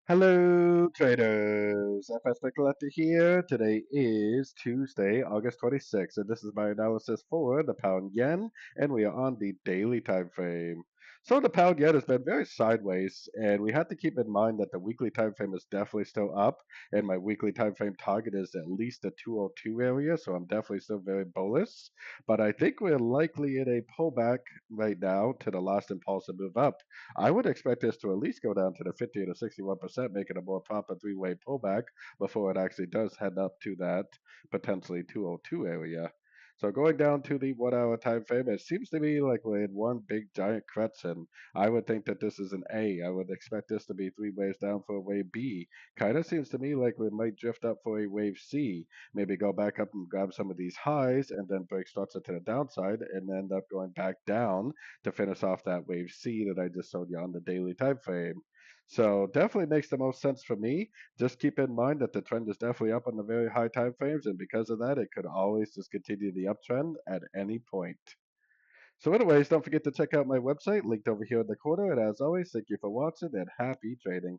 Hello, traders. FX Pip Collector here. Today is Tuesday, August 26th, and this is my analysis for the pound yen, and we are on the daily time frame. So the pound yen has been very sideways, and we have to keep in mind that the weekly time frame is definitely still up, and my weekly time frame target is at least the 202 area, so I'm definitely still very bullish. But I think we're likely in a pullback right now to the last impulsive move up. I would expect this to at least go down to the 50 to 61%, making a more proper three-way pullback before it actually does head up to that potentially 202 area. So going down to the 1 hour time frame, it seems to be like we're in one big giant correction. I would think that this is an A. I would expect this to be three waves down for a wave B. Kind of seems to me like we might drift up for a wave C. Maybe go back up and grab some of these highs and then break structure to the downside and end up going back down to finish off that wave C that I just showed you on the daily time frame. So definitely makes the most sense for me. Just keep in mind that the trend is definitely up on the very high time frames, and because of that, it could always just continue the uptrend at any point. So anyways, don't forget to check out my website linked over here in the corner. And as always, thank you for watching and happy trading.